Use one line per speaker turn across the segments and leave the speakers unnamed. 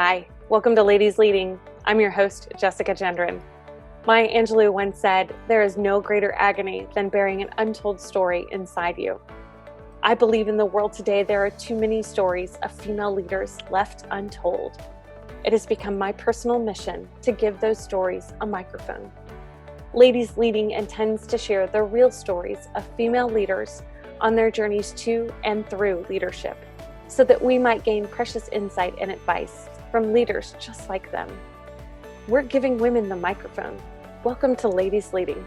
Hi, welcome to Ladies Leading. I'm your host, Jessica Gendron. Maya Angelou once said, "There is no greater agony than bearing an untold story inside you." I believe in the world today there are too many stories of female leaders left untold. It has become my personal mission to give those stories a microphone. Ladies Leading intends to share the real stories of female leaders on their journeys to and through leadership, so that we might gain precious insight and advice from leaders just like them. We're giving women the microphone. Welcome to Ladies Leading.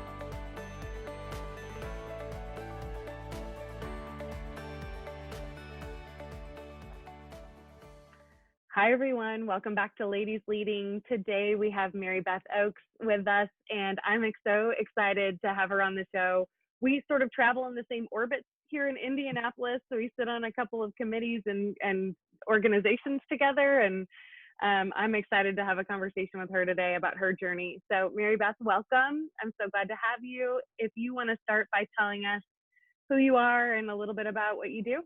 Hi, everyone. Welcome back to Ladies Leading. Today we have Mary Beth Oakes with us, and I'm so excited to have her on the show. We sort of travel in the same orbit here in Indianapolis, so we sit on a couple of committees and organizations together, and I'm excited to have a conversation with her today about her journey. So Mary Beth, welcome. I'm so glad to have you. If you want to start by telling us who you are and a little bit about what you do.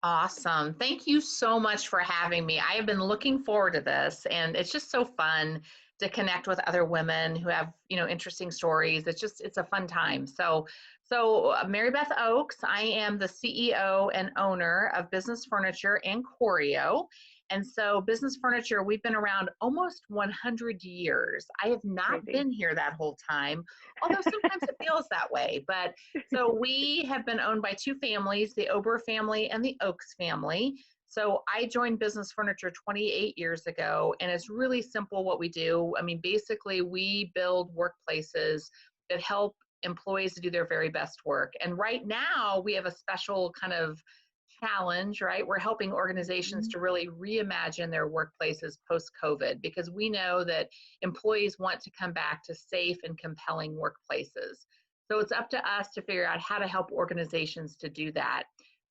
Awesome. Thank you so much for having me. I have been looking forward to this, and it's just so fun to connect with other women who have, interesting stories. It's a fun time. So Mary Beth Oakes, I am the CEO and owner of Business Furniture and Choreo. And so Business Furniture, we've been around almost 100 years. I have not
Crazy.
been here that whole time, although sometimes it feels that way. But so we have been owned by two families, the Ober family and the Oakes family. So I joined Business Furniture 28 years ago, and it's really simple what we do. I mean, basically, we build workplaces that help employees to do their very best work. And right now, we have a special kind of challenge, right? We're helping organizations to really reimagine their workplaces post-COVID, because we know that employees want to come back to safe and compelling workplaces. So it's up to us to figure out how to help organizations to do that.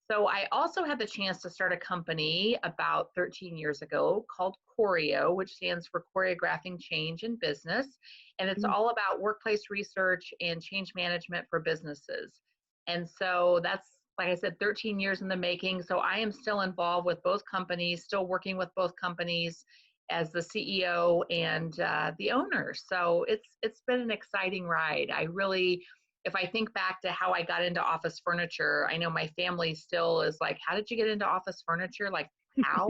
So I also had the chance to start a company about 13 years ago called Choreo, which stands for Choreographing Change in Business. And it's all about workplace research and change management for businesses. And so that's, like I said, 13 years in the making. So I am still involved with both companies, still working with both companies as the CEO and the owner. So it's been an exciting ride. I really, if I think back to how I got into office furniture, I know my family still is like, "How did you get into office furniture? Like, how?"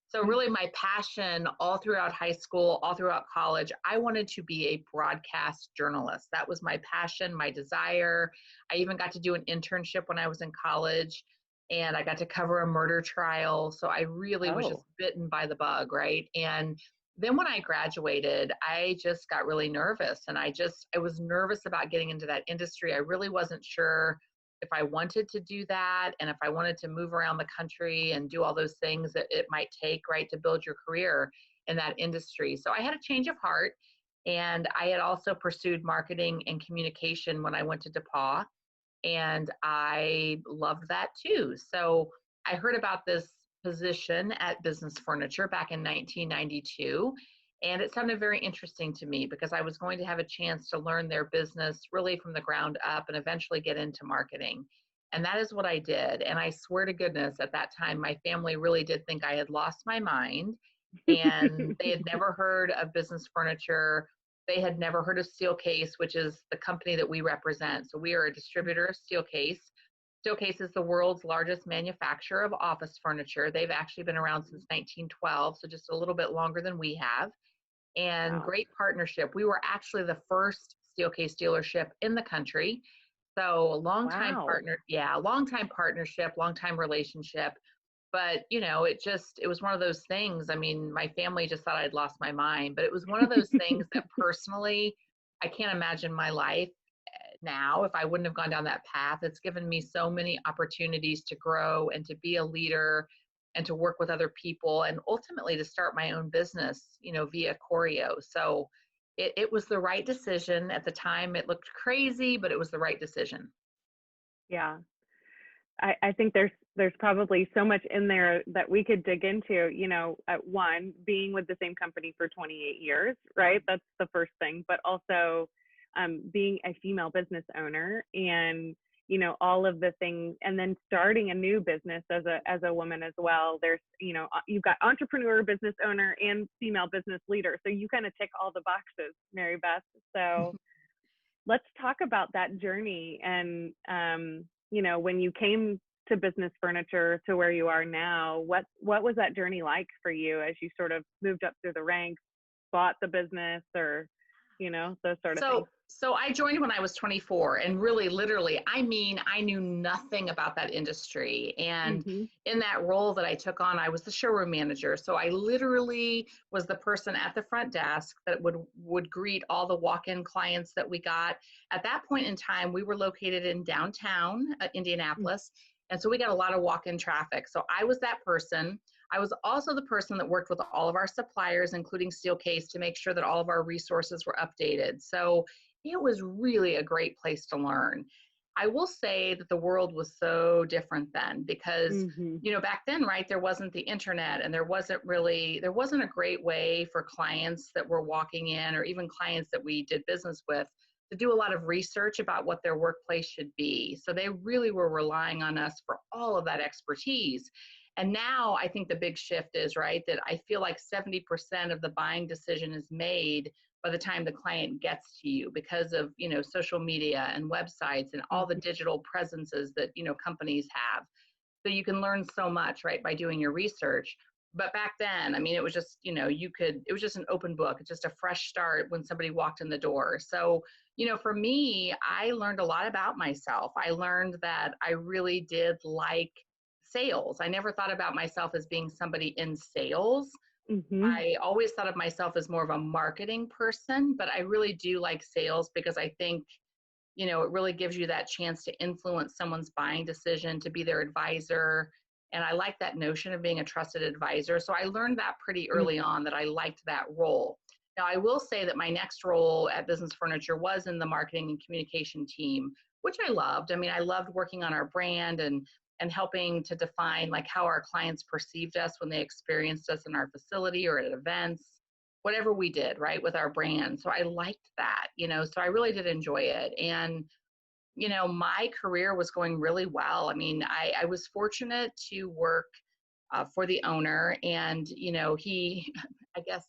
So really my passion all throughout high school, all throughout college, I wanted to be a broadcast journalist. That was my passion, my desire. I even got to do an internship when I was in college, and I got to cover a murder trial. So I really was just bitten by the bug, right? And then when I graduated, I just got really nervous, and I was nervous about getting into that industry. I really wasn't sure if I wanted to do that, and if I wanted to move around the country and do all those things that it might take, right, to build your career in that industry. So I had a change of heart, and I had also pursued marketing and communication when I went to DePauw, and I loved that too. So I heard about this position at Business Furniture back in 1992. And it sounded very interesting to me because I was going to have a chance to learn their business really from the ground up and eventually get into marketing. And that is what I did. And I swear to goodness, at that time, my family really did think I had lost my mind. And they had never heard of Business Furniture. They had never heard of Steelcase, which is the company that we represent. So we are a distributor of Steelcase. Steelcase is the world's largest manufacturer of office furniture. They've actually been around since 1912, so just a little bit longer than we have. And great partnership. We were actually the first Steelcase dealership in the country. So a long time partner, long time partnership, long time relationship. But it was one of those things. I mean, my family just thought I'd lost my mind, but it was one of those things that personally, I can't imagine my life now if I wouldn't have gone down that path. It's given me so many opportunities to grow and to be a leader and to work with other people and ultimately to start my own business, via Choreo. So it was the right decision at the time. It looked crazy, but it was the right decision.
Yeah. I think there's probably so much in there that we could dig into, at one, being with the same company for 28 years, right? That's the first thing, but also being a female business owner and all of the things, and then starting a new business as a woman as well. There's, you've got entrepreneur, business owner, and female business leader. So you kind of tick all the boxes, Mary Beth. So let's talk about that journey. And, when you came to business furniture to where you are now, what was that journey like for you as you sort of moved up through the ranks, bought the business, or, those sort of things?
So I joined when I was 24, and really, literally, I knew nothing about that industry. And in that role that I took on, I was the showroom manager. So I literally was the person at the front desk that would greet all the walk-in clients that we got. At that point in time, we were located in downtown Indianapolis. And so we got a lot of walk-in traffic. So I was that person. I was also the person that worked with all of our suppliers, including Steelcase, to make sure that all of our resources were updated. So it was really a great place to learn. I will say that the world was so different then because, back then, right, there wasn't the internet, and there wasn't a great way for clients that were walking in, or even clients that we did business with, to do a lot of research about what their workplace should be. So they really were relying on us for all of that expertise. And now I think the big shift is, right, that I feel like 70% of the buying decision is made by the time the client gets to you because of, social media and websites and all the digital presences that, companies have. So you can learn so much, right, by doing your research. But back then, it was just, it was just an open book. It's just a fresh start when somebody walked in the door. So, for me, I learned a lot about myself. I learned that I really did like sales. I never thought about myself as being somebody in sales. I always thought of myself as more of a marketing person, but I really do like sales because I think, it really gives you that chance to influence someone's buying decision, to be their advisor. And I like that notion of being a trusted advisor. So I learned that pretty early on, that I liked that role. Now, I will say that my next role at Business Furniture was in the marketing and communication team, which I loved. I loved working on our brand and helping to define like how our clients perceived us when they experienced us in our facility or at events, whatever we did, right, with our brand. So I liked that, so I really did enjoy it. And, my career was going really well. I was fortunate to work for the owner, and, he, I guess,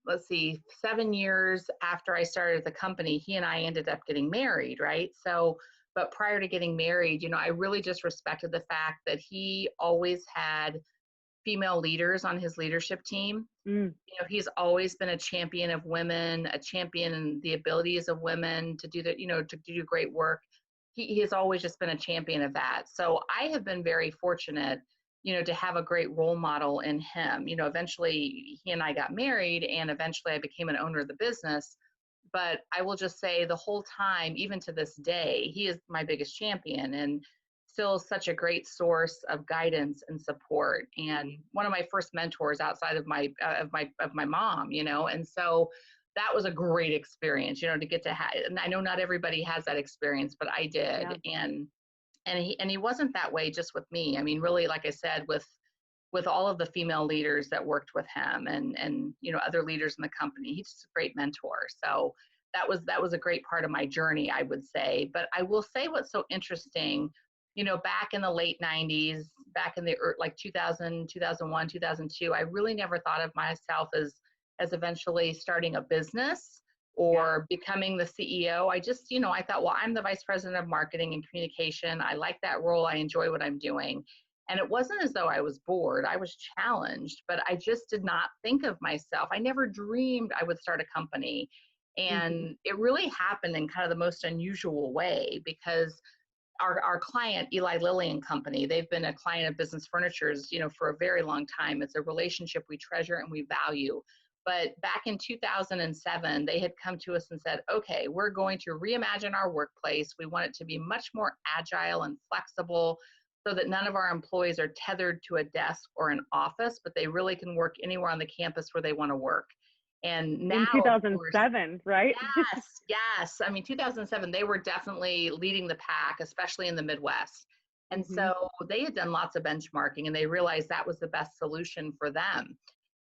let's see, 7 years after I started the company, he and I ended up getting married, right? So, but prior to getting married, I really just respected the fact that he always had female leaders on his leadership team. He's always been a champion of women, a champion in the abilities of women to do that, to do great work. He has always just been a champion of that. So I have been very fortunate, to have a great role model in him. Eventually he and I got married, and eventually I became an owner of the business. But I will just say the whole time, even to this day, he is my biggest champion and still such a great source of guidance and support. And one of my first mentors outside of my mom, and so that was a great experience, to get to have. And I know not everybody has that experience, but I did. Yeah. And he wasn't that way just with me. Really, like I said, with all of the female leaders that worked with him and other leaders in the company, he's just a great mentor. So that was a great part of my journey, I would say. But I will say what's so interesting, back in the late 90s, back in the like 2000, 2001, 2002, I really never thought of myself as eventually starting a business or becoming the CEO. I just, I thought, well, I'm the vice president of marketing and communication. I like that role. I enjoy what I'm doing. And it wasn't as though I was bored. I was challenged, but I just did not think of myself. I never dreamed I would start a company. And it really happened in kind of the most unusual way because our client, Eli Lilly and Company, they've been a client of Business Furniture's, for a very long time. It's a relationship we treasure and we value. But back in 2007, they had come to us and said, okay, we're going to reimagine our workplace. We want it to be much more agile and flexible so that none of our employees are tethered to a desk or an office, but they really can work anywhere on the campus where they want to work. And now,
in 2007, course, right?
Yes. 2007, they were definitely leading the pack, especially in the Midwest. And so they had done lots of benchmarking and they realized that was the best solution for them.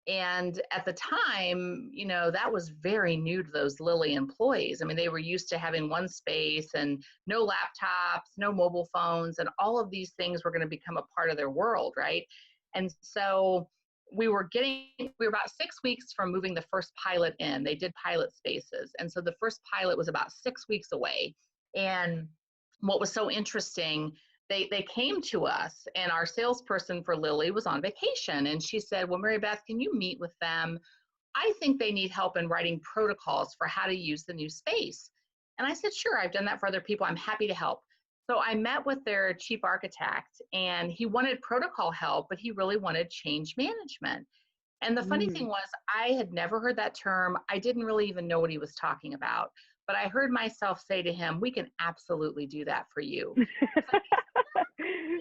And at the time, that was very new to those Lilly employees. I mean, they were used to having one space and no laptops, no mobile phones, and all of these things were going to become a part of their world, right? And so we were about 6 weeks from moving the first pilot in. They did pilot spaces. And so the first pilot was about 6 weeks away. And what was so interesting, they came to us, and our salesperson for Lilly was on vacation, and she said, well, Mary Beth, can you meet with them? I think they need help in writing protocols for how to use the new space. And I said, sure, I've done that for other people. I'm happy to help. So I met with their chief architect, and he wanted protocol help, but he really wanted change management. And the funny thing
Mm.
was, I had never heard that term. I didn't really even know what he was talking about. But I heard myself say to him, we can absolutely do that for you.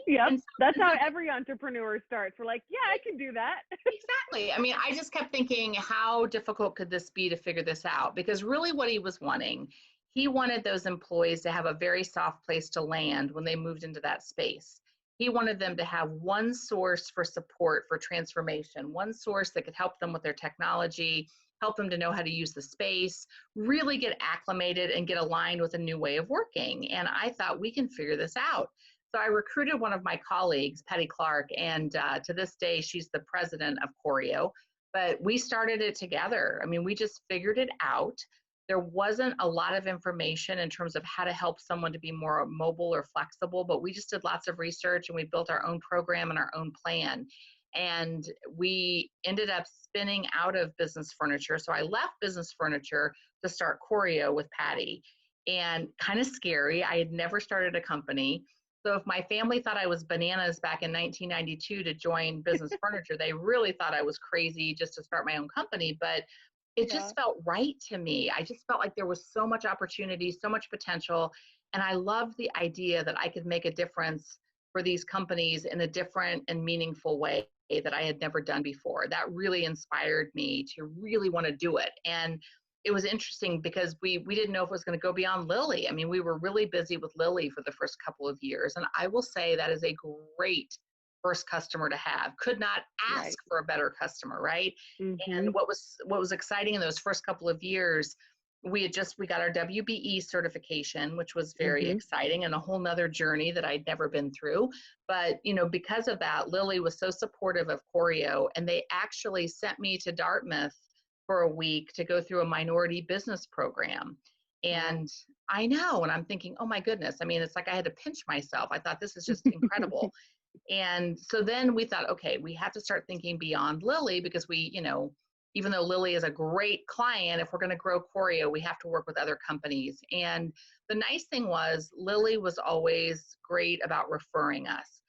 Yep.
And
That's how
so
every entrepreneur starts. We're like, yeah, I can do that.
exactly. I mean, I just kept thinking, how difficult could this be to figure this out? Because really what he was wanting, he wanted those employees to have a very soft place to land when they moved into that space. He wanted them to have one source for support for transformation, one source that could help them with their technology, help them to know how to use the space, really get acclimated and get aligned with a new way of working. And I thought, we can figure this out. So I recruited one of my colleagues, Patty Clark, and to this day, she's the president of Choreo. But we started it together. I mean, we just figured it out. There wasn't a lot of information in terms of how to help someone to be more mobile or flexible, but we just did lots of research, and we built our own program and our own plan. And we ended up spinning out of business furniture. So I left business furniture to start Choreo with Patty. And kind of scary. I had never started a company. So if my family thought I was bananas back in 1992 to join business furniture, they really thought I was crazy just to start my own company. But it
Yeah.
just felt right to me. I just felt like there was so much opportunity, so much potential. And I loved the idea that I could make a difference for these companies in a different and meaningful way that I had never done before. That really inspired me to really want to do it. And it was interesting because we didn't know if it was going to go beyond Lilly. I mean, we were really busy with Lilly for the first couple of years. And I will say that is a great first customer to have. Could not
Right.
ask for a better customer, right?
Mm-hmm.
And what was exciting in those first couple of years, we got our WBE certification, which was very
Mm-hmm.
exciting and a whole nother journey that I'd never been through. But because of that, Lilly was so supportive of Choreo, and they actually sent me to Dartmouth for a week to go through a minority business program.
Wow.
And I know, and I'm thinking, oh my goodness. I mean, it's like I had to pinch myself. I thought, this is just incredible. And so then we thought, okay, we have to start thinking beyond Lilly, because even though Lilly is a great client, if we're going to grow Choreo, we have to work with other companies. And the nice thing was, Lilly was always great about referring us.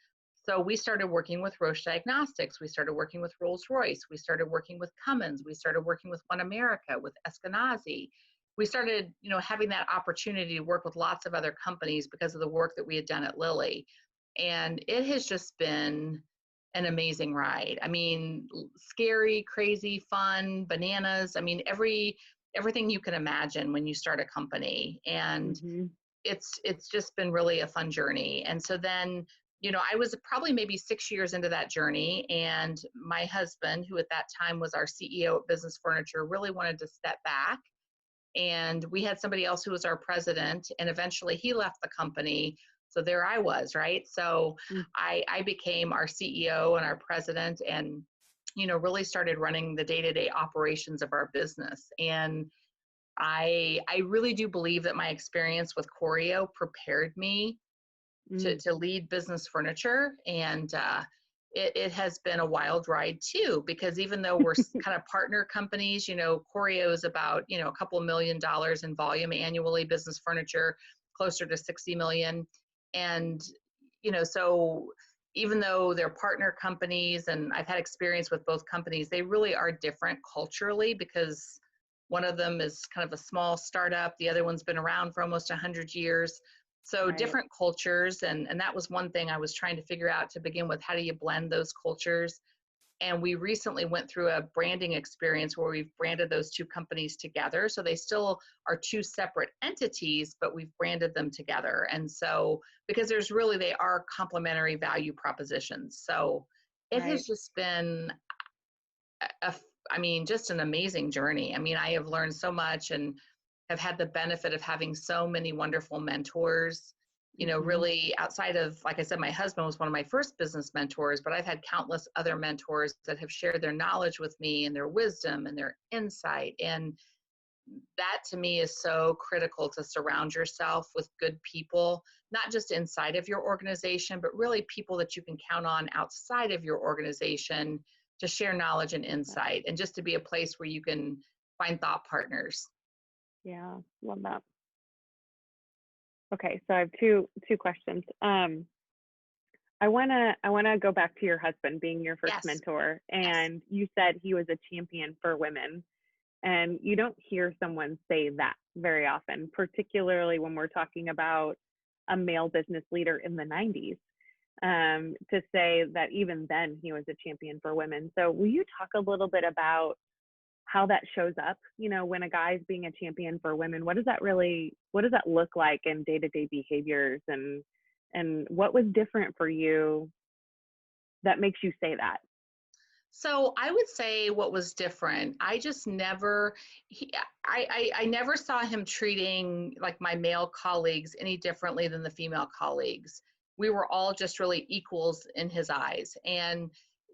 So we started working with Roche Diagnostics. We started working with Rolls-Royce. We started working with Cummins. We started working with One America, with Eskenazi. We started, having that opportunity to work with lots of other companies because of the work that we had done at Lilly. And it has just been an amazing ride. I mean, scary, crazy, fun, bananas. I mean, everything you can imagine when you start a company. And
Mm-hmm.
it's just been really a fun journey. And so then, I was probably maybe 6 years into that journey, and my husband, who at that time was our CEO at Business Furniture, really wanted to step back. And we had somebody else who was our president, and eventually he left the company. So there I was, right? So I became our CEO and our president, and really started running the day-to-day operations of our business. And I really do believe that my experience with Choreo prepared me
Mm.
to lead business furniture. And it has been a wild ride too, because even though we're kind of partner companies, Choreo is about, a couple $1 million in volume annually, business furniture closer to 60 million. And, so even though they're partner companies, and I've had experience with both companies, they really are different culturally, because one of them is kind of a small startup. The other one's been around for almost 100 years. So
Right.
different cultures. And that was one thing I was trying to figure out to begin with. How do you blend those cultures? And we recently went through a branding experience where we've branded those two companies together. So they still are two separate entities, but we've branded them together. And so, because they are complementary value propositions. So it
Right.
has just been I mean, just an amazing journey. I mean, I have learned so much and have had the benefit of having so many wonderful mentors,
Mm-hmm.
really outside of, like I said, my husband was one of my first business mentors, but I've had countless other mentors that have shared their knowledge with me and their wisdom and their insight. And that to me is so critical, to surround yourself with good people, not just inside of your organization, but really people that you can count on outside of your organization to share knowledge and insight, and just to be a place where you can find thought partners.
Yeah, love that. Okay, so I have two questions. I wanna go back to your husband being your first
Yes,
mentor,
yes.
and you said he was a champion for women, and you don't hear someone say that very often, particularly when we're talking about a male business leader in the 90s. To say that even then he was a champion for women. So will you talk a little bit about how that shows up, when a guy's being a champion for women? What does that look like in day-to-day behaviors, and what was different for you that makes you say that?
So I would say what was different, I just never, I never saw him treating like my male colleagues any differently than the female colleagues. We were all just really equals in his eyes. And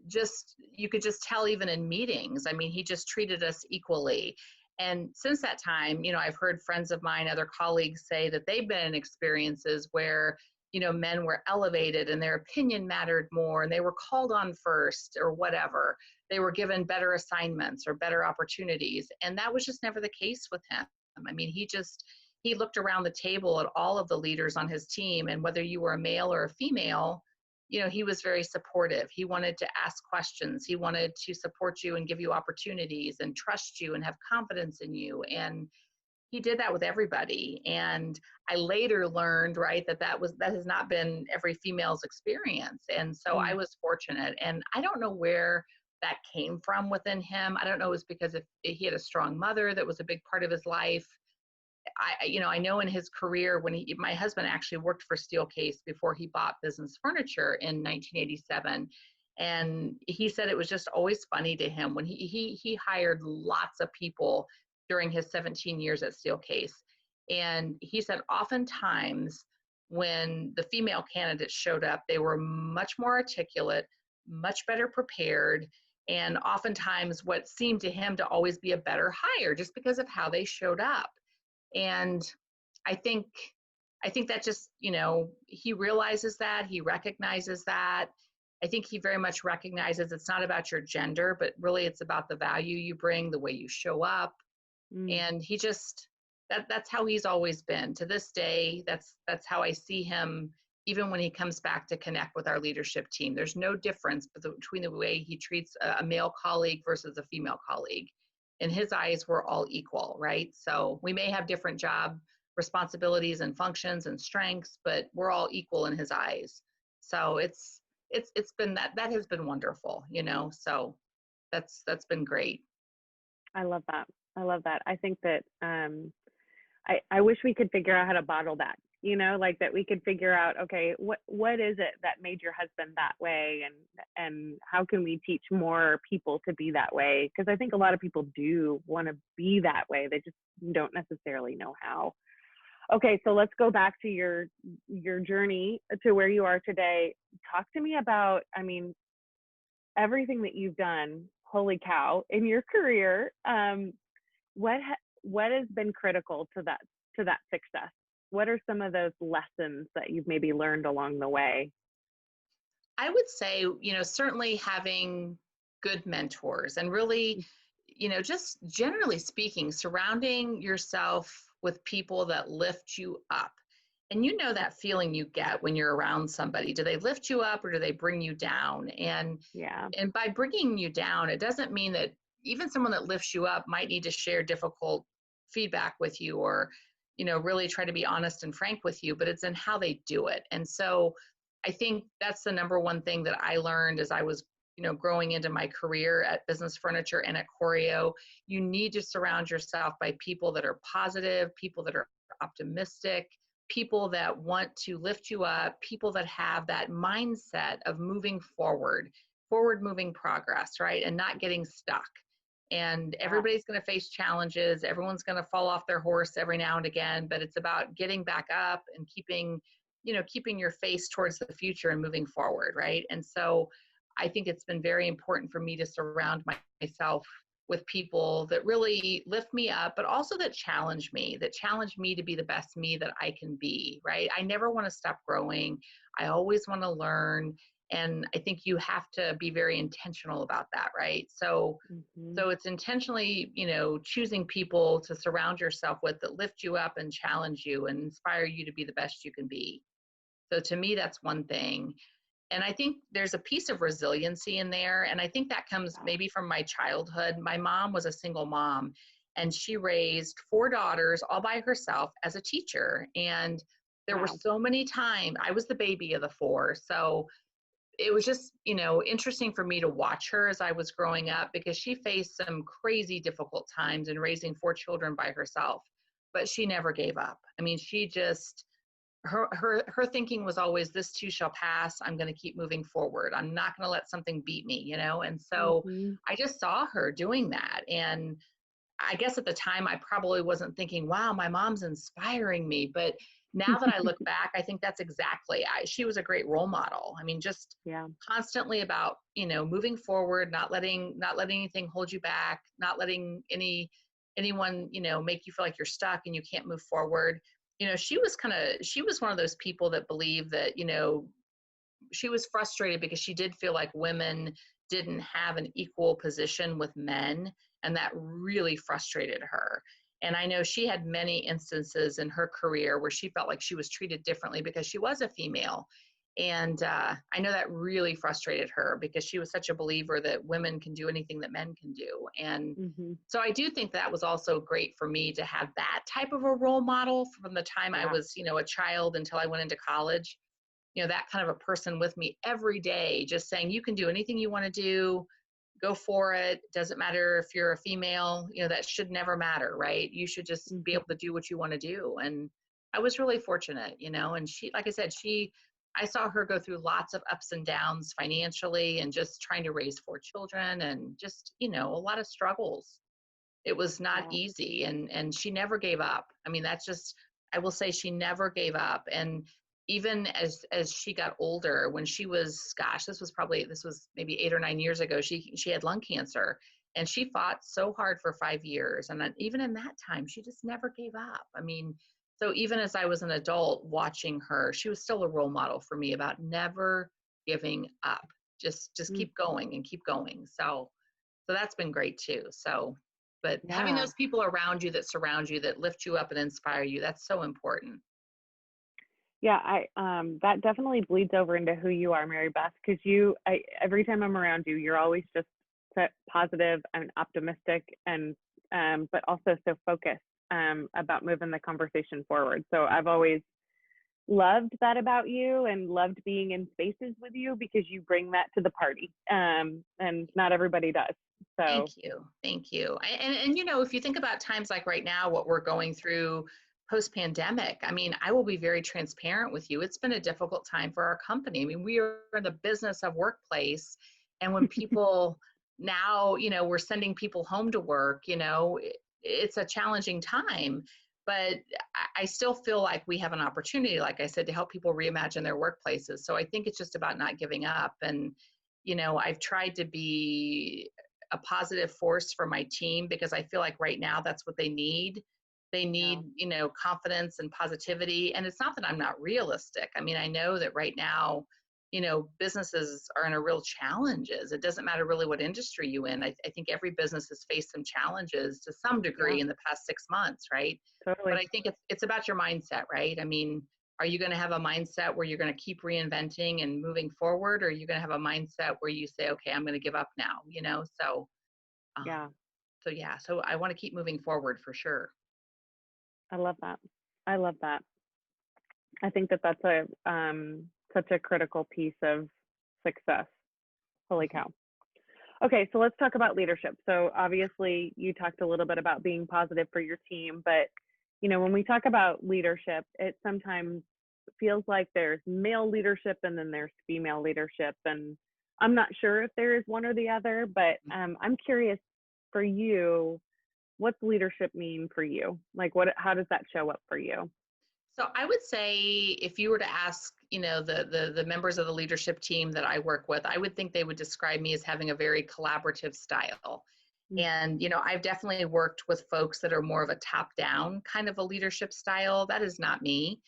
just, you could just tell even in meetings, I mean, he just treated us equally. And since that time, I've heard friends of mine, other colleagues say that they've been in experiences where men were elevated and their opinion mattered more and they were called on first or whatever. They were given better assignments or better opportunities. And that was just never the case with him. I mean, he looked around the table at all of the leaders on his team, and whether you were a male or a female, he was very supportive. He wanted to ask questions. He wanted to support you and give you opportunities and trust you and have confidence in you. And he did that with everybody. And I later learned, right, that has not been every female's experience. And so I
Mm,
was fortunate. And I don't know where that came from within him. I don't know, it was because if he had a strong mother that was a big part of his life. I know in his career, my husband actually worked for Steelcase before he bought business furniture in 1987. And he said it was just always funny to him when he hired lots of people during his 17 years at Steelcase. And he said oftentimes when the female candidates showed up, they were much more articulate, much better prepared, and oftentimes what seemed to him to always be a better hire just because of how they showed up. And I think that just, he realizes that, he recognizes that. I think he very much recognizes it's not about your gender, but really it's about the value you bring, the way you show up.
mm,
And he just, that's how he's always been. To this day, that's how I see him, even when he comes back to connect with our leadership team. There's no difference between the way he treats a male colleague versus a female colleague. In his eyes, we're all equal, right? So we may have different job responsibilities and functions and strengths, but we're all equal in his eyes. So it's been that has been wonderful. So that's been great.
I love that. I love that. I think that I wish we could figure out how to bottle that, like that we could figure out, okay, what is it that made your husband that way, and how can we teach more people to be that way? Because I think a lot of people do want to be that way. They just don't necessarily know how. Okay, so let's go back to your journey to where you are today. Talk to me about, I mean, everything that you've done. Holy cow, in your career. What has been critical to that success? What are some of those lessons that you've maybe learned along the way?
I would say, certainly having good mentors and really, just generally speaking, surrounding yourself with people that lift you up. And that feeling you get when you're around somebody. Do they lift you up or do they bring you down?
Yeah.
And by bringing you down, it doesn't mean that even someone that lifts you up might need to share difficult feedback with you, or really try to be honest and frank with you, but it's in how they do it. And so I think that's the number one thing that I learned as I was growing into my career at Business Furniture and at Choreo. You need to surround yourself by people that are positive, people that are optimistic, people that want to lift you up, people that have that mindset of moving forward forward moving progress, right? And not getting stuck. And everybody's going to face challenges. Everyone's going to fall off their horse every now and again, but it's about getting back up and keeping your face towards the future and moving forward, right? And so I think it's been very important for me to surround myself with people that really lift me up, but also that challenge me to be the best me that I can be, right? I never want to stop growing. I always want to learn. And I think you have to be very intentional about that, right? So it's intentionally, choosing people to surround yourself with that lift you up and challenge you and inspire you to be the best you can be. So to me, that's one thing. And I think there's a piece of resiliency in there. And I think that comes maybe from my childhood. My mom was a single mom, and she raised 4 daughters all by herself as a teacher. And there were so many times I was the baby of the 4. So it was just, interesting for me to watch her as I was growing up, because she faced some crazy difficult times in raising 4 children by herself, but she never gave up. I mean, she just, her thinking was always, this too shall pass. I'm going to keep moving forward. I'm not going to let something beat me, And so I just saw her doing that. And I guess at the time I probably wasn't thinking, wow, my mom's inspiring me. But now that I look back, I think that's exactly, she was a great role model. I mean, just constantly about, moving forward, not letting anything hold you back, not letting anyone, make you feel like you're stuck and you can't move forward. She was one of those people that believed that, she was frustrated because she did feel like women didn't have an equal position with men, and that really frustrated her. And I know she had many instances in her career where she felt like she was treated differently because she was a female. And I know that really frustrated her, because she was such a believer that women can do anything that men can do. And so I do think that was also great for me to have that type of a role model from the time I was, a child until I went into college. That kind of a person with me every day, just saying, you can do anything you want to do, go for it. Doesn't matter if you're a female, that should never matter, right? You should just be able to do what you want to do. And I was really fortunate, and she, like I said, I saw her go through lots of ups and downs financially, and just trying to raise 4 children, and just, a lot of struggles. It was not easy, and she never gave up. I mean, that's just, I will say she never gave up. And even as she got older, when she was, gosh, this was maybe 8 or 9 years ago, she had lung cancer, and she fought so hard for 5 years. And then even in that time, she just never gave up. I mean, so even as I was an adult watching her, she was still a role model for me about never giving up. Just keep going and keep going. So that's been great too. So, but having those people around you that surround you, that lift you up and inspire you, that's so important.
Yeah, that definitely bleeds over into who you are, Mary Beth, because every time I'm around you, you're always just positive and optimistic, and but also so focused about moving the conversation forward. So I've always loved that about you, and loved being in spaces with you, because you bring that to the party, and not everybody does. So
thank you. And if you think about times like right now, what we're going through post-pandemic, I mean, I will be very transparent with you. It's been a difficult time for our company. I mean, we are in the business of workplace, and when people now, we're sending people home to work, it's a challenging time. But I still feel like we have an opportunity, like I said, to help people reimagine their workplaces. So I think it's just about not giving up. And, I've tried to be a positive force for my team, because I feel like right now that's what they need. They need, confidence and positivity. And it's not that I'm not realistic. I mean, I know that right now, businesses are in a real challenges. It doesn't matter really what industry you in. I think every business has faced some challenges to some degree in the past 6 months, right?
Totally.
But I think it's about your mindset, right? I mean, are you going to have a mindset where you're going to keep reinventing and moving forward? Or are you going to have a mindset where you say, okay, I'm going to give up now, So, so I want to keep moving forward for sure.
I love that. I think that's such a critical piece of success. Holy cow. Okay, so let's talk about leadership. So obviously you talked a little bit about being positive for your team, but when we talk about leadership, it sometimes feels like there's male leadership and then there's female leadership. And I'm not sure if there is one or the other, but I'm curious for you, what's leadership mean for you? Like how does that show up for you?
So I would say if you were to ask, the members of the leadership team that I work with, I would think they would describe me as having a very collaborative style. And, I've definitely worked with folks that are more of a top-down kind of a leadership style. That is not me.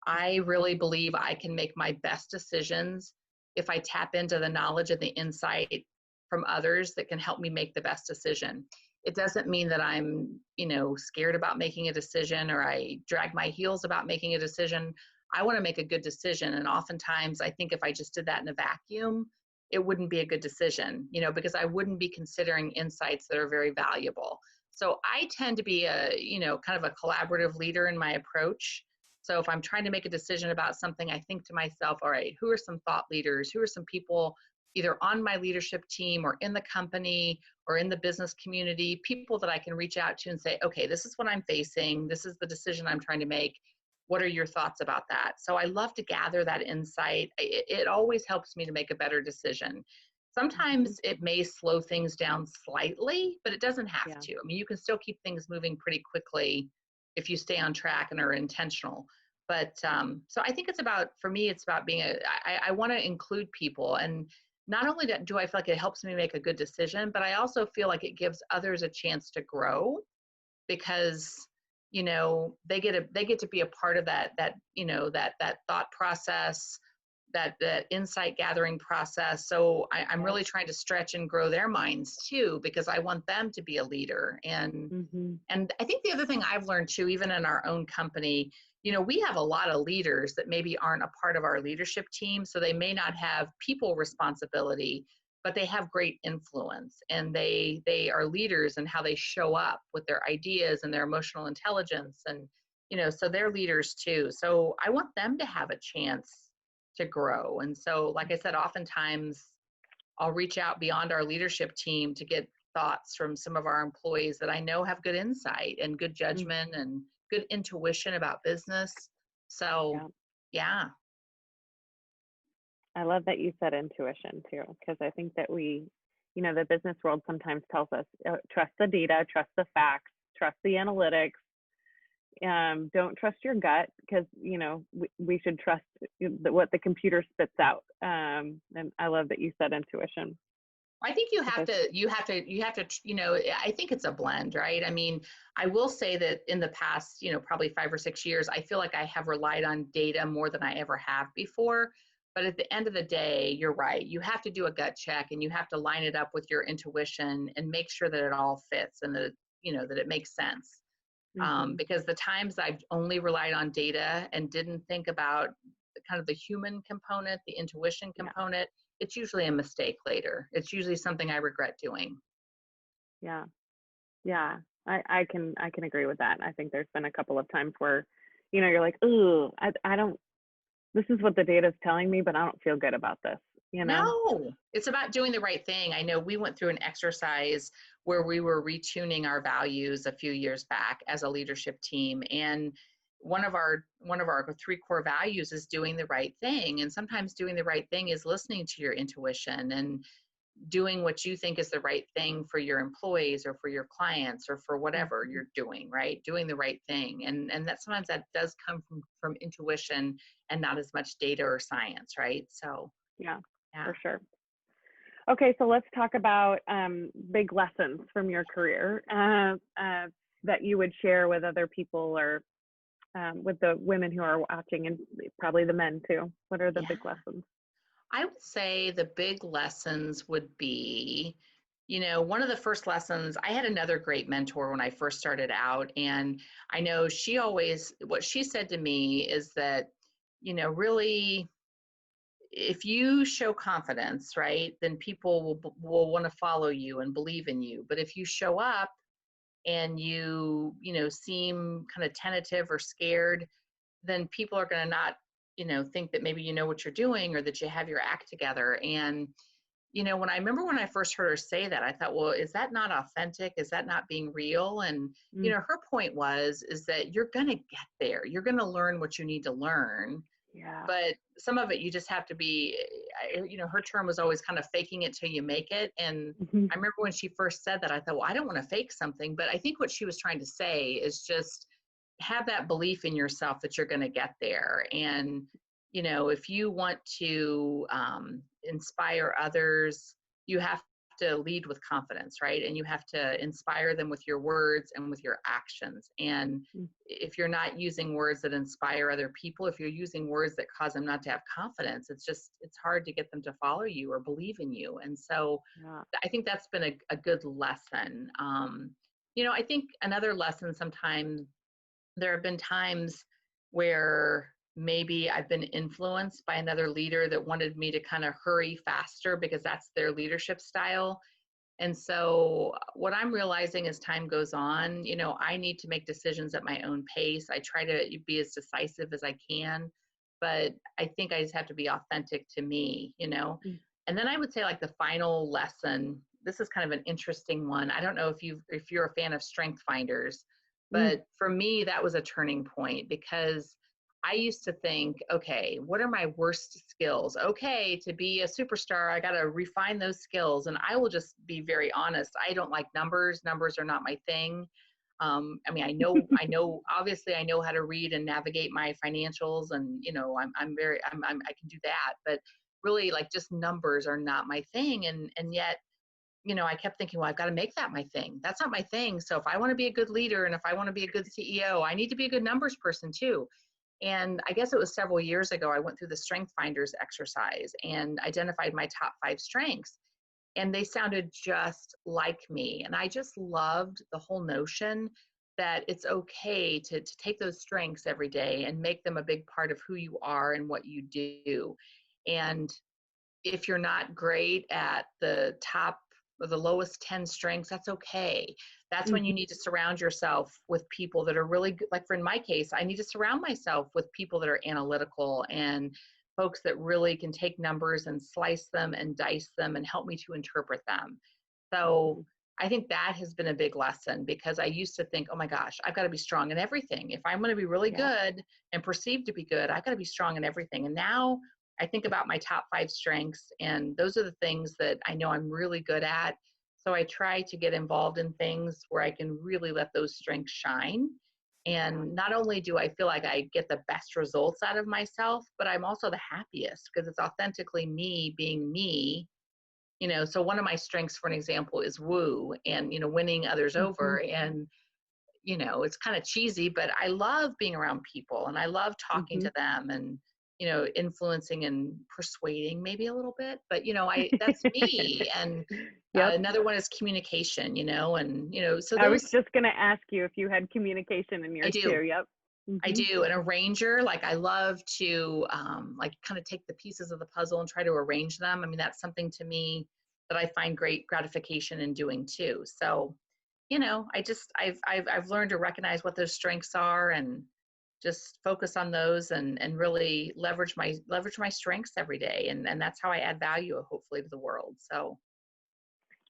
I really believe I can make my best decisions if I tap into the knowledge and the insight from others that can help me make the best decision. It doesn't mean that I'm, scared about making a decision or I drag my heels about making a decision. I want to make a good decision. And oftentimes I think if I just did that in a vacuum, it wouldn't be a good decision, because I wouldn't be considering insights that are very valuable. So I tend to be kind of a collaborative leader in my approach. So if I'm trying to make a decision about something, I think to myself, all right, who are some thought leaders? Who are some people either on my leadership team or in the company or in the business community, people that I can reach out to and say, okay, this is what I'm facing. This is the decision I'm trying to make. What are your thoughts about that? So I love to gather that insight. It always helps me to make a better decision. Sometimes it may slow things down slightly, but it doesn't have to. I mean, you can still keep things moving pretty quickly if you stay on track and are intentional. But so I think for me, it's about being I want to include people. And not only do I feel like it helps me make a good decision, but I also feel like it gives others a chance to grow because, they get to be a part of that thought process, that insight gathering process. So I'm really trying to stretch and grow their minds too, because I want them to be a leader. And I think the other thing I've learned too, even in our own company, we have a lot of leaders that maybe aren't a part of our leadership team. So they may not have people responsibility, but they have great influence, and they are leaders in how they show up with their ideas and their emotional intelligence. And, so they're leaders too. So I want them to have a chance to grow. And so, like I said, oftentimes I'll reach out beyond our leadership team to get thoughts from some of our employees that I know have good insight and good judgment and good intuition about business. So, yeah.
I love that you said intuition too, because I think that the business world sometimes tells us, trust the data, trust the facts, trust the analytics. Don't trust your gut, because we should trust what the computer spits out. And I love that you said intuition.
I think you have to, I think it's a blend, right? I mean, I will say that in the past, probably 5 or 6 years, I feel like I have relied on data more than I ever have before. But at the end of the day, you're right. You have to do a gut check, and you have to line it up with your intuition and make sure that it all fits and that, that it makes sense. Because the times I've only relied on data and didn't think about kind of the human component, the intuition component, it's usually a mistake later. It's usually something I regret doing.
Yeah. I can agree with that. I think there's been a couple of times where, you're like, ooh, I don't, this is what the data is telling me, but I don't feel good about this.
No, it's about doing the right thing. I know we went through an exercise where we were retuning our values a few years back as a leadership team. And one of our 3 core values is doing the right thing. And sometimes doing the right thing is listening to your intuition and doing what you think is the right thing for your employees or for your clients or for whatever you're doing, right? Doing the right thing. And that sometimes that does come from intuition and not as much data or science, right? So
yeah. For sure. Okay, so let's talk about big lessons from your career that you would share with other people or with the women who are watching, and probably the men too. What are the big lessons?
I would say the big lessons would be, one of the first lessons, I had another great mentor when I first started out. And I know what she said to me is that, really, if you show confidence, right, then people will want to follow you and believe in you. But if you show up and you seem kind of tentative or scared, then people are going to not, think that maybe you know what you're doing or that you have your act together. And, when I first heard her say that, I thought, well, is that not authentic? Is that not being real? And, her point is that you're going to get there. You're going to learn what you need to learn.
Yeah.
But some of it, you just have to be, her term was always kind of faking it till you make it. And
Mhm.
I remember when she first said that, I thought, well, I don't want to fake something. But I think what she was trying to say is just have that belief in yourself that you're going to get there. And, if you want to inspire others, you have to lead with confidence, right? And you have to inspire them with your words and with your actions. And
Mm.
if you're not using words that inspire other people, if you're using words that cause them not to have confidence, it's hard to get them to follow you or believe in you. And so
Yeah.
I think that's been a good lesson. I think another lesson, sometimes there have been times where maybe I've been influenced by another leader that wanted me to kind of hurry faster because that's their leadership style. And so what I'm realizing as time goes on, I need to make decisions at my own pace. I try to be as decisive as I can, but I think I just have to be authentic to me.
Mm.
And then I would say, like, the final lesson, this is kind of an interesting one. I don't know if you're a fan of Strength Finders,
Mm.
but for me that was a turning point because I used to think, okay, what are my worst skills? Okay, to be a superstar, I got to refine those skills. And I will just be very honest. I don't like numbers. Numbers are not my thing. Obviously I know how to read and navigate my financials, and, I can do that, but really, like, just numbers are not my thing. And yet, I kept thinking, well, I've got to make that my thing. That's not my thing. So if I want to be a good leader and if I want to be a good CEO, I need to be a good numbers person too. And I guess it was several years ago, I went through the Strength Finders exercise and identified my top 5 strengths. And they sounded just like me. And I just loved the whole notion that it's okay to take those strengths every day and make them a big part of who you are and what you do. And if you're not great at the top or the lowest 10 strengths, that's okay. That's when
Mhm.
you need to surround yourself with people that are really good. Like, for in my case, I need to surround myself with people that are analytical and folks that really can take numbers and slice them and dice them and help me to interpret them. So
Mhm.
I think that has been a big lesson, because I used to think, oh my gosh, I've got to be strong in everything. If I'm going to be really
Yeah.
good and perceived to be good, I've got to be strong in everything. And now I think about my top 5 strengths, and those are the things that I know I'm really good at. So I try to get involved in things where I can really let those strengths shine.
Yeah.
And not only do I feel like I get the best results out of myself, but I'm also the happiest because it's authentically me being me. So one of my strengths, for an example, is woo and, winning others
Mhm.
over. And, it's kind of cheesy, but I love being around people and I love talking
Mhm.
to them and, influencing and persuading maybe a little bit, but, that's me. And
Yep.
another one is communication, and, so
I was
those
just gonna ask you if you had communication in
I
yours
do.
too. Yep.
I
Mhm.
do. An arranger, like, I love to like, kind of take the pieces of the puzzle and try to arrange them. I mean, that's something to me that I find great gratification in doing too. So, I've learned to recognize what those strengths are and just focus on those and really leverage my strengths every day. And that's how I add value, hopefully, to the world. So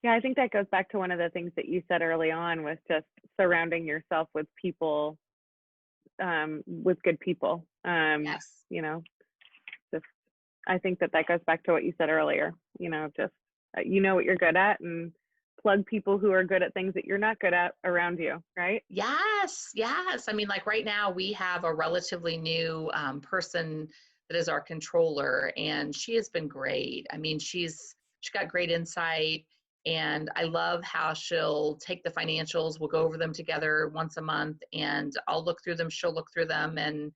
Yeah, I think that goes back to one of the things that you said early on, was just surrounding yourself with people, with good people.
yes.
You know, just I think that goes back to what you said earlier. Just you know what you're good at, and plug people who are good at things that you're not good at around you, right?
Yes, yes. I mean, like, right now we have a relatively new person that is our controller, and she has been great. I mean, she's got great insight, and I love how she'll take the financials. We'll go over them together once a month, and I'll look through them. She'll look through them, and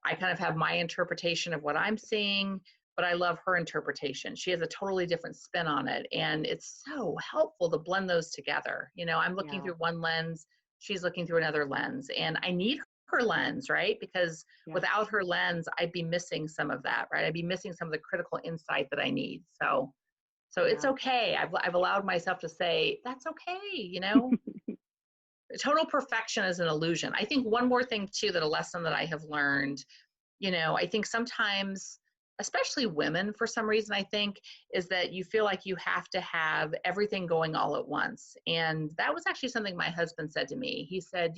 I kind of have my interpretation of what I'm seeing, but I love her interpretation. She has a totally different spin on it. And it's so helpful to blend those together. I'm looking
Yeah.
through one lens, she's looking through another lens. And I need her lens, right? Because
Yeah.
without her lens, I'd be missing some of that, right? I'd be missing some of the critical insight that I need. So it's
Yeah.
okay. I've allowed myself to say, that's okay. Total perfection is an illusion. I think one more thing too, that a lesson that I have learned, I think sometimes, especially women, for some reason, I think, is that you feel like you have to have everything going all at once. And that was actually something my husband said to me. He said,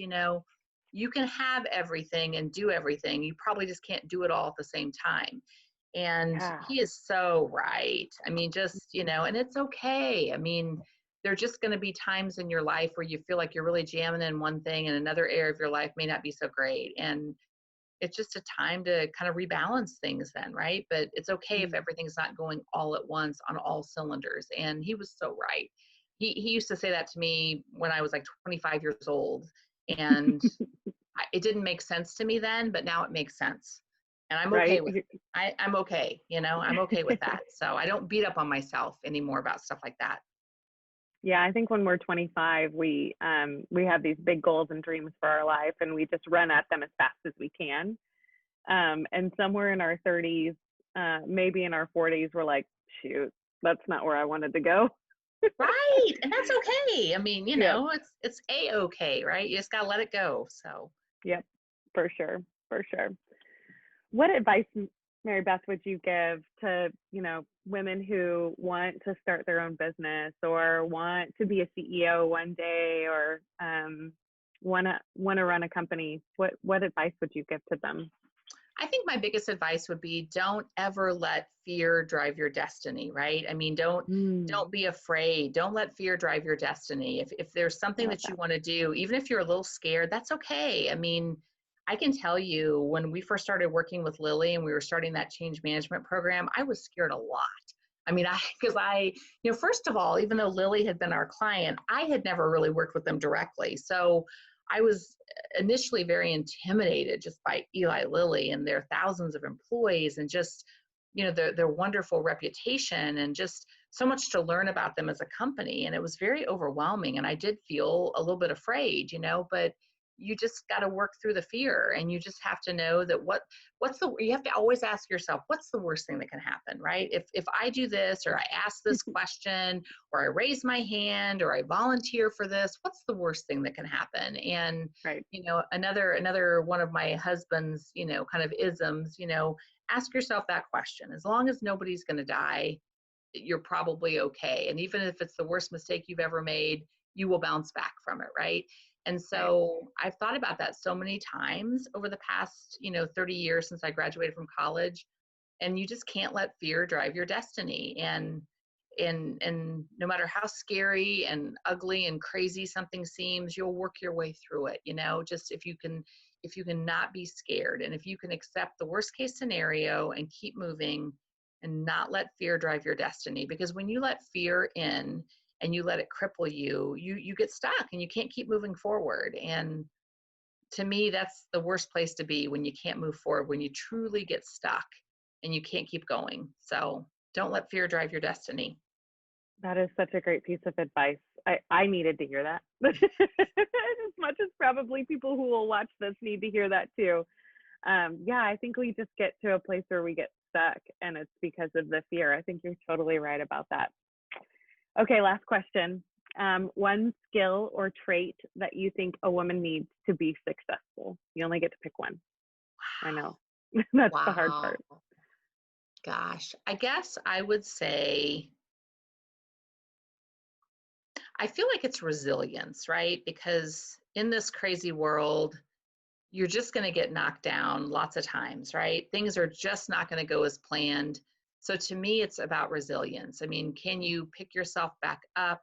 you can have everything and do everything. You probably just can't do it all at the same time. And
Yeah.
he is so right. I mean, just, and it's okay. I mean, there are just going to be times in your life where you feel like you're really jamming in one thing and another area of your life may not be so great. And it's just a time to kind of rebalance things then, right? But it's okay if everything's not going all at once on all cylinders. And he was so right. He used to say that to me when I was like 25 years old. And it didn't make sense to me then, but now it makes sense. And I'm okay
Right.
with it. I'm okay. I'm okay with that. So I don't beat up on myself anymore about stuff like that.
Yeah, I think when we're 25, we have these big goals and dreams for our life, and we just run at them as fast as we can. And somewhere in our 30s, maybe in our 40s, we're like, shoot, that's not where I wanted to go.
Right. And that's okay. I mean,
Yep.
it's a-okay, right? You just got to let it go. So,
Yep, for sure. For sure. What advice, Mary Beth, would you give to, women who want to start their own business or want to be a CEO one day or want to run a company? What advice would you give to them?
I think my biggest advice would be don't ever let fear drive your destiny, right? I mean, don't be afraid. Don't let fear drive your destiny. If there's something that you want to do, even if you're a little scared, that's okay. I mean, I can tell you when we first started working with Lily and we were starting that change management program, I was scared a lot. I mean, first of all, even though Lily had been our client, I had never really worked with them directly. So I was initially very intimidated just by Eli Lilly and their thousands of employees and just, their wonderful reputation and just so much to learn about them as a company. And it was very overwhelming. And I did feel a little bit afraid, but you just got to work through the fear, and you just have to know that you have to always ask yourself, what's the worst thing that can happen, right? If I do this, or I ask this question, or I raise my hand, or I volunteer for this, what's the worst thing that can happen? And,
Right.
another one of my husband's, kind of isms, ask yourself that question. As long as nobody's going to die, you're probably okay. And even if it's the worst mistake you've ever made, you will bounce back from it, right? And so I've thought about that so many times over the past, 30 years since I graduated from college. And you just can't let fear drive your destiny. And no matter how scary and ugly and crazy something seems, you'll work your way through it. Just if you can not be scared, and if you can accept the worst case scenario and keep moving and not let fear drive your destiny. Because when you let fear in and you let it cripple you, you get stuck and you can't keep moving forward. And to me, that's the worst place to be, when you can't move forward, when you truly get stuck and you can't keep going. So don't let fear drive your destiny.
That is such a great piece of advice. I needed to hear that. As much as probably people who will watch this need to hear that too. Yeah, I think we just get to a place where we get stuck, and it's because of the fear. I think you're totally right about that. Okay, last question. One skill or trait that you think a woman needs to be successful. You only get to pick one. I know. That's the hard part.
Gosh, I guess I would say, I feel like it's resilience, right? Because in this crazy world, you're just going to get knocked down lots of times, right? Things are just not going to go as planned. So to me, it's about resilience. I mean, can you pick yourself back up?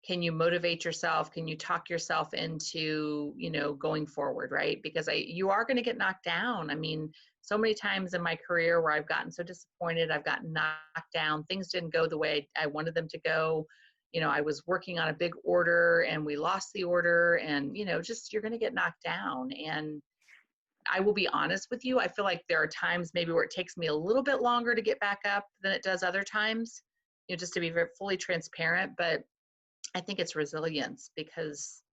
Can you motivate yourself? Can you talk yourself into, going forward, right? Because you are going to get knocked down. I mean, so many times in my career where I've gotten so disappointed, I've gotten knocked down, things didn't go the way I wanted them to go. I was working on a big order and we lost the order, and, just, you're going to get knocked down. And I will be honest with you, I feel like there are times maybe where it takes me a little bit longer to get back up than it does other times, just to be very fully transparent. But I think it's resilience, because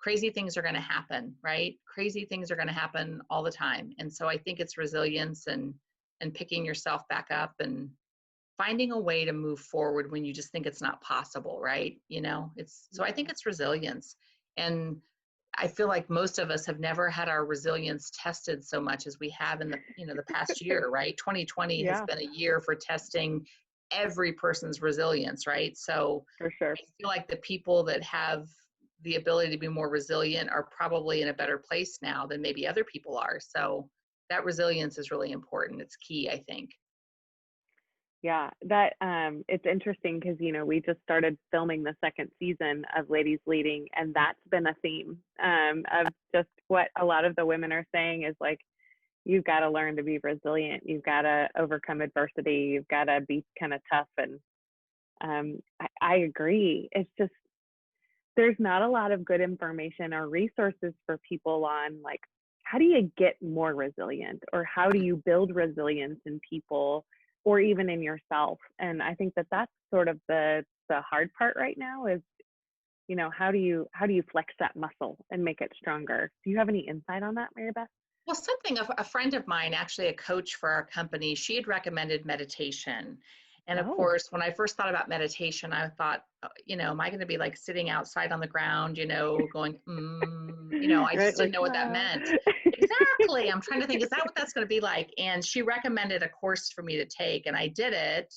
crazy things are going to happen, right? Crazy things are going to happen all the time. And so I think it's resilience and picking yourself back up and finding a way to move forward when you just think it's not possible, right? So I think it's resilience. And I feel like most of us have never had our resilience tested so much as we have in the past year, right? 2020 has been a year for testing every person's resilience, right? So
for sure.
I feel like the people that have the ability to be more resilient are probably in a better place now than maybe other people are. So that resilience is really important. It's key, I think.
Yeah, that it's interesting because we just started filming the second season of Ladies Leading, and that's been a theme of just what a lot of the women are saying is like, you've got to learn to be resilient, you've got to overcome adversity, you've got to be kind of tough. And I agree. It's just there's not a lot of good information or resources for people on like, how do you get more resilient, or how do you build resilience in people or even in yourself? And I think that that's sort of the hard part right now is, how do you flex that muscle and make it stronger? Do you have any insight on that, Mary Beth?
Well, something a friend of mine, actually a coach for our company, she had recommended meditation. And of
Oh,
course, when I first thought about meditation, I thought, am I going to be like sitting outside on the ground, going, I
right,
just didn't
like
know what that
wow.
meant. Exactly. I'm trying to think, is that what that's going to be like? And she recommended a course for me to take, and I did it.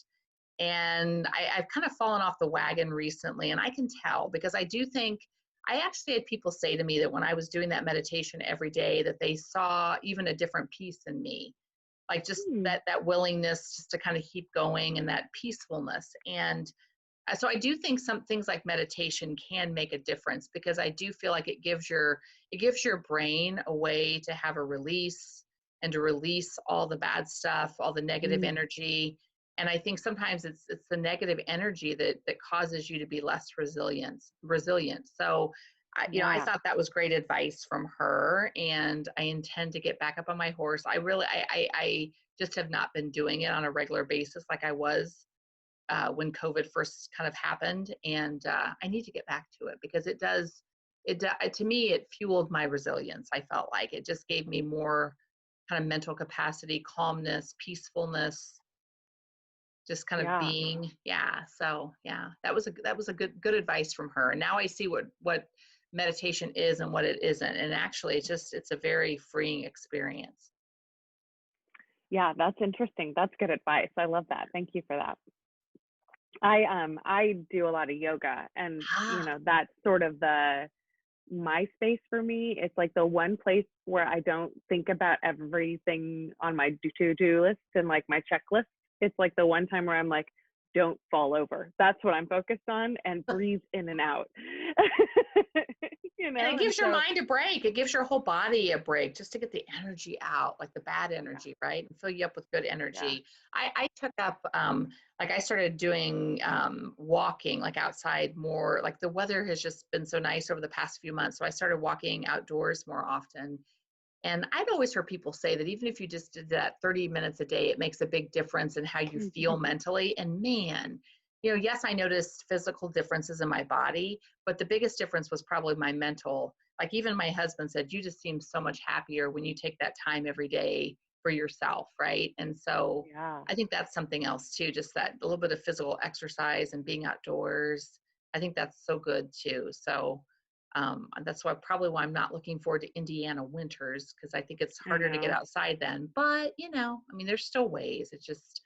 And I've kind of fallen off the wagon recently, and I can tell because I do think I actually had people say to me that when I was doing that meditation every day, that they saw even a different piece in me, like just
Hmm.
that willingness just to kind of keep going and that peacefulness. And so I do think some things like meditation can make a difference because I do feel like it gives your brain a way to have a release and to release all the bad stuff, all the negative
Mm,
energy. And I think sometimes it's the negative energy that causes you to be less resilient. So I
yeah.
thought that was great advice from her, and I intend to get back up on my horse. I just have not been doing it on a regular basis like I was when COVID first kind of happened, and I need to get back to it because to me, it fueled my resilience. I felt like it just gave me more kind of mental capacity, calmness, peacefulness, just kind of
Yeah.
being. Yeah. So yeah, that was a good advice from her. And now I see what meditation is and what it isn't. And actually, it's a very freeing experience.
Yeah, that's interesting. That's good advice. I love that. Thank you for that. I do a lot of yoga, and
Ah,
that's sort of my space for me. It's like the one place where I don't think about everything on my to-do list and like my checklist. It's like the one time where I'm like, don't fall over. That's what I'm focused on, and breathe in and out.
and it
And
gives your
so
mind a break. It gives your whole body a break just to get the energy out, like the bad
yeah,
energy, right? And fill you up with good
yeah.
energy. I took up, like I started doing walking, like outside more. Like the weather has just been so nice over the past few months. So I started walking outdoors more often. And I'd always heard people say that even if you just did that 30 minutes a day, it makes a big difference in how you feel
Mhm.
mentally. And man, yes, I noticed physical differences in my body, but the biggest difference was probably my mental. Like even my husband said, you just seem so much happier when you take that time every day for yourself, right? And so
Yeah.
I think that's something else too, just that a little bit of physical exercise and being outdoors. I think that's so good too. So that's why I'm not looking forward to Indiana winters because I think it's
I
harder to get
know.
outside then. But I mean, there's still ways. It's just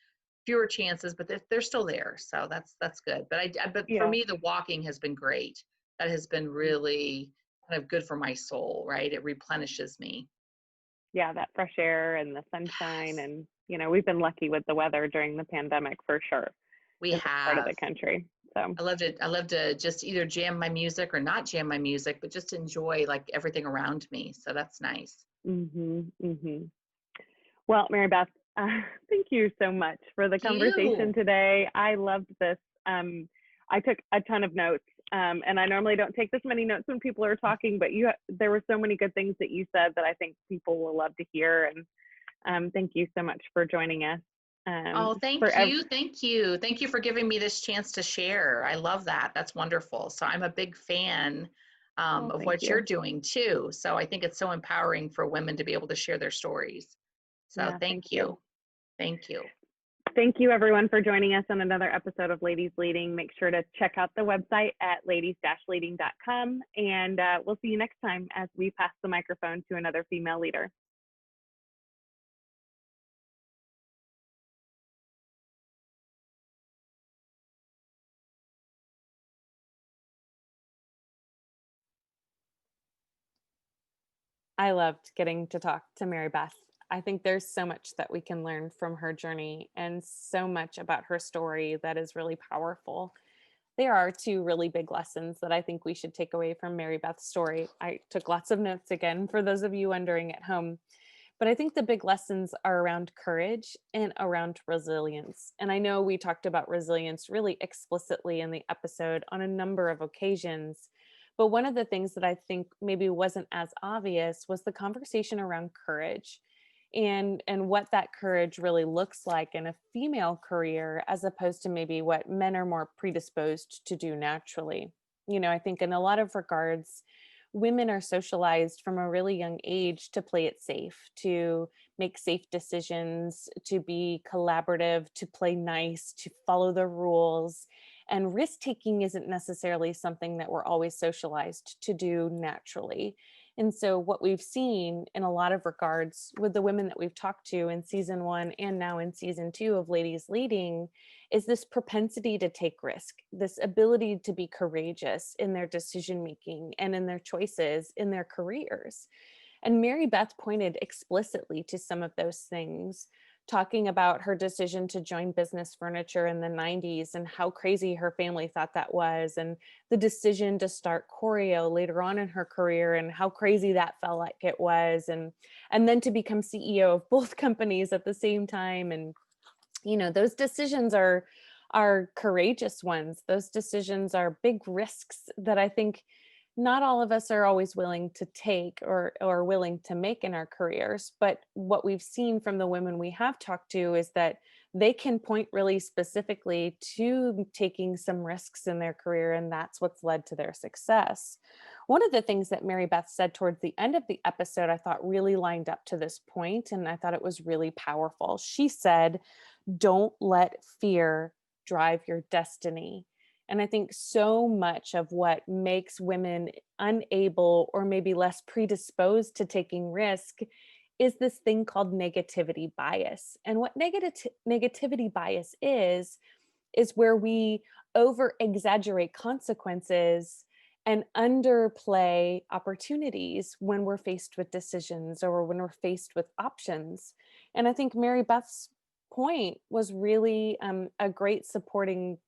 fewer chances, but they're still there. So that's good. But for
Yeah.
me, the walking has been great. That has been really kind of good for my soul, right? It replenishes me.
Yeah, that fresh air and the sunshine,
Yes,
and we've been lucky with the weather during the pandemic for sure
we
in this part of
have.
the country. So,
I love to just either jam my music or not jam my music, but just enjoy like everything around me. So that's nice.
mhm. Well, Mary Beth, uh, thank you so much for the conversation
You.
today. I loved this. I took a ton of notes, and I normally don't take this many notes when people are talking, but there were so many good things that you said that I think people will love to hear. And thank you so much for joining us.
Oh,
For
thank you. Thank you. Thank you for giving me this chance to share. I love that. That's wonderful. So I'm a big fan
Oh,
of
thank
what you're
you.
doing too. So I think it's so empowering for women to be able to share their stories. So
Yeah, thank
thank
you.
you. Thank you.
Thank you, everyone, for joining us on another episode of Ladies Leading. Make sure to check out the website at ladies-leading.com, and we'll see you next time as we pass the microphone to another female leader.
I loved getting to talk to Mary Beth. I think there's so much that we can learn from her journey and so much about her story that is really powerful. There are two really big lessons that I think we should take away from Mary Beth's story. I took lots of notes again for those of you wondering at home. But I think the big lessons are around courage and around resilience. And I know we talked about resilience really explicitly in the episode on a number of occasions. But one of the things that I think maybe wasn't as obvious was the conversation around courage and what that courage really looks like in a female career as opposed to maybe what men are more predisposed to do naturally. I think in a lot of regards, women are socialized from a really young age to play it safe, to make safe decisions, to be collaborative, to play nice, to follow the rules. And risk taking isn't necessarily something that we're always socialized to do naturally. And so, what we've seen in a lot of regards with the women that we've talked to in season one and now in season two of Ladies Leading is this propensity to take risk, this ability to be courageous in their decision making and in their choices in their careers. And Mary Beth pointed explicitly to some of those things, talking about her decision to join business furniture in the 90s and how crazy her family thought that was, and the decision to start Choreo later on in her career and how crazy that felt like it was, and then to become CEO of both companies at the same time. And those decisions are courageous ones. Those decisions are big risks that I think not all of us are always willing to take or willing to make in our careers. But what we've seen from the women we have talked to is that they can point really specifically to taking some risks in their career, and that's what's led to their success. One of the things that Mary Beth said towards the end of the episode, I thought really lined up to this point, and I thought it was really powerful. She said, "Don't let fear drive your destiny." And I think so much of what makes women unable or maybe less predisposed to taking risk is this thing called negativity bias. And what negativity bias is where we over exaggerate consequences and underplay opportunities when we're faced with decisions or when we're faced with options. And I think Mary Beth's point was really a great supporting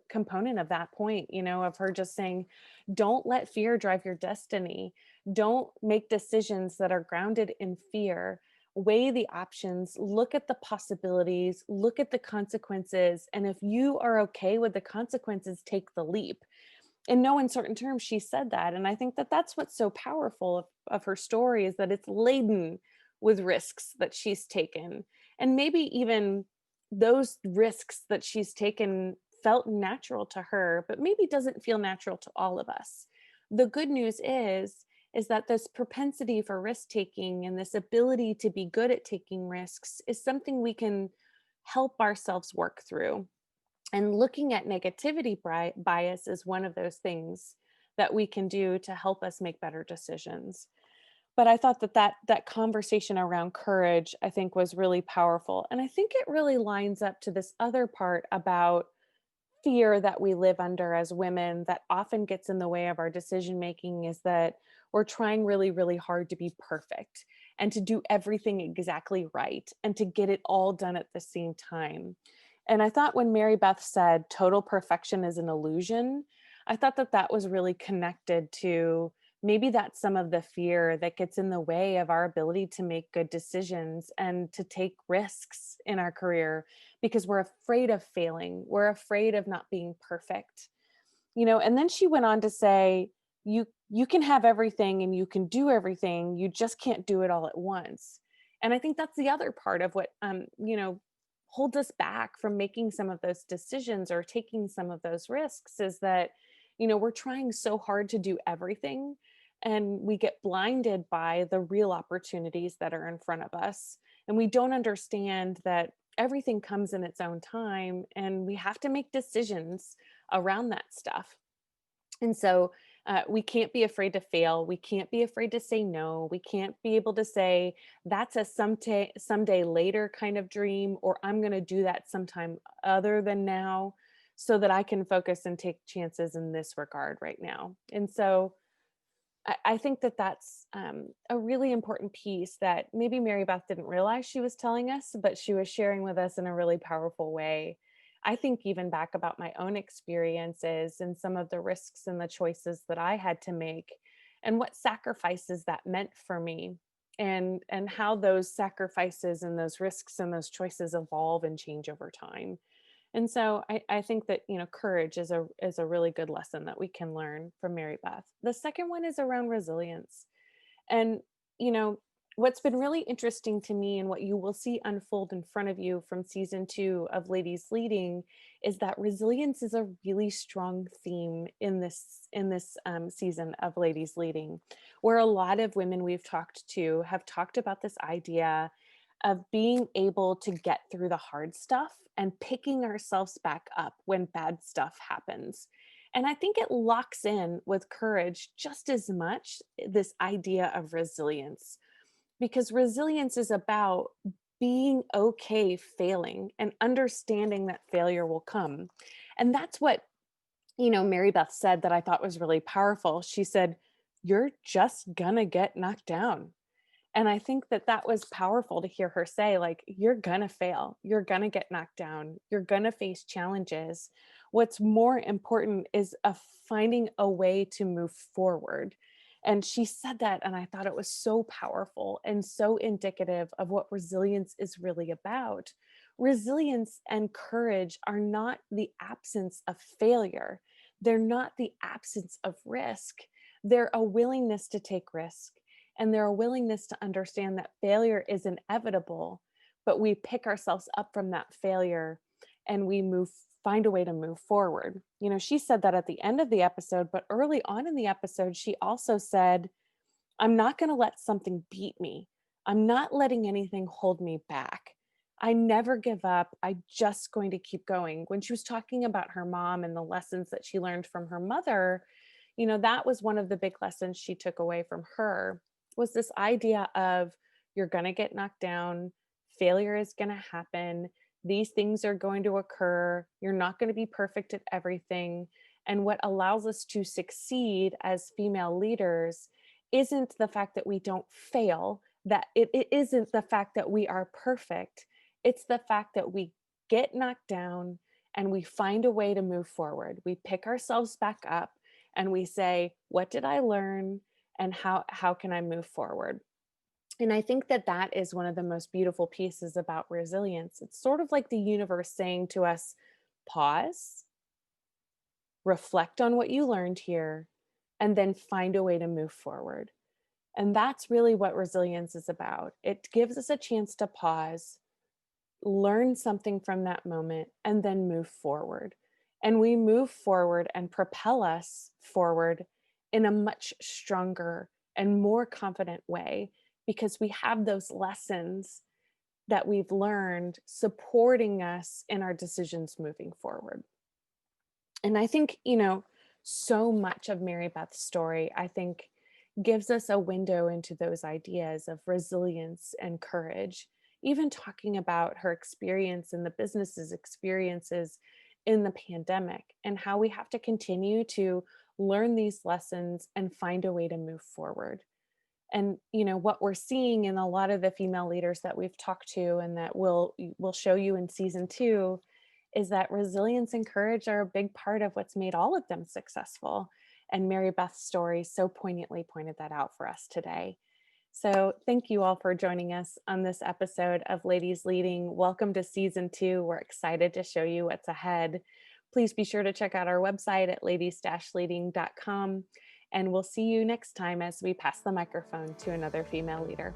component of that point, of her just saying, don't let fear drive your destiny. Don't make decisions that are grounded in fear. Weigh the options, look at the possibilities, look at the consequences. And if you are okay with the consequences, take the leap. In no uncertain terms, she said that. And I think that that's what's so powerful of her story, is that it's laden with risks that she's taken. And maybe even those risks that she's taken felt natural to her, but maybe doesn't feel natural to all of us. The good news is that this propensity for risk taking and this ability to be good at taking risks is something we can help ourselves work through. And looking at negativity bias is one of those things that we can do to help us make better decisions. But I thought that conversation around courage, I think, was really powerful. And I think it really lines up to this other part about fear that we live under as women that often gets in the way of our decision making, is that we're trying really, really hard to be perfect and to do everything exactly right and to get it all done at the same time. And I thought when Mary Beth said total perfection is an illusion, I thought that was really connected to maybe that's some of the fear that gets in the way of our ability to make good decisions and to take risks in our career, because we're afraid of failing. We're afraid of not being perfect. And then she went on to say, you can have everything and you can do everything, you just can't do it all at once. And I think that's the other part of what holds us back from making some of those decisions or taking some of those risks, is that we're trying so hard to do everything, and we get blinded by the real opportunities that are in front of us, and we don't understand that everything comes in its own time, and we have to make decisions around that stuff. And so we can't be afraid to fail. We can't be afraid to say no. We can't be able to say that's a someday later kind of dream, or I'm going to do that sometime other than now, so that I can focus and take chances in this regard right now. And so I think that that's a really important piece that maybe Mary Beth didn't realize she was telling us, but she was sharing with us in a really powerful way. I think even back about my own experiences and some of the risks and the choices that I had to make and what sacrifices that meant for me and how those sacrifices and those risks and those choices evolve and change over time. And so I think that, courage is a really good lesson that we can learn from Mary Beth. The second one is around resilience. And, you know, what's been really interesting to me and what you will see unfold in front of you from season 2 of Ladies Leading is that resilience is a really strong theme in this season of Ladies Leading, where a lot of women we've talked to have talked about this idea of being able to get through the hard stuff and picking ourselves back up when bad stuff happens. And I think it locks in with courage just as much, this idea of resilience, because resilience is about being okay failing and understanding that failure will come. And that's what, Mary Beth said that I thought was really powerful. She said, "You're just gonna get knocked down." And I think that that was powerful to hear her say, like, you're gonna fail, you're gonna get knocked down, you're gonna face challenges. What's more important is finding a way to move forward. And she said that, and I thought it was so powerful and so indicative of what resilience is really about. Resilience and courage are not the absence of failure, they're not the absence of risk. They're a willingness to take risk and they're a willingness to understand that failure is inevitable, but we pick ourselves up from that failure and find a way to move forward. She said that at the end of the episode, but early on in the episode, she also said, "I'm not going to let something beat me. I'm not letting anything hold me back. I never give up. I'm just going to keep going." When she was talking about her mom and the lessons that she learned from her mother, that was one of the big lessons she took away from her, was this idea of you're going to get knocked down, failure is going to happen, these things are going to occur, you're not going to be perfect at everything. And what allows us to succeed as female leaders isn't the fact that we don't fail, that it isn't the fact that we are perfect. It's the fact that we get knocked down and we find a way to move forward. We pick ourselves back up and we say, what did I learn? And how can I move forward? And I think that that is one of the most beautiful pieces about resilience. It's sort of like the universe saying to us, pause, reflect on what you learned here, and then find a way to move forward. And that's really what resilience is about. It gives us a chance to pause, learn something from that moment, and then move forward. And we move forward and propel us forward in a much stronger and more confident way because we have those lessons that we've learned supporting us in our decisions moving forward. And I think, so much of Mary Beth's story, I think, gives us a window into those ideas of resilience and courage. Even talking about her experience and the business's experiences in the pandemic and how we have to continue to learn these lessons and find a way to move forward. And what we're seeing in a lot of the female leaders that we've talked to and that we'll show you in season 2 is that resilience and courage are a big part of what's made all of them successful. And Mary Beth's story so poignantly pointed that out for us today. So thank you all for joining us on this episode of Ladies Leading. Welcome to season 2. We're excited to show you what's ahead. Please be sure to check out our website at ladies-leading.com. And we'll see you next time as we pass the microphone to another female leader.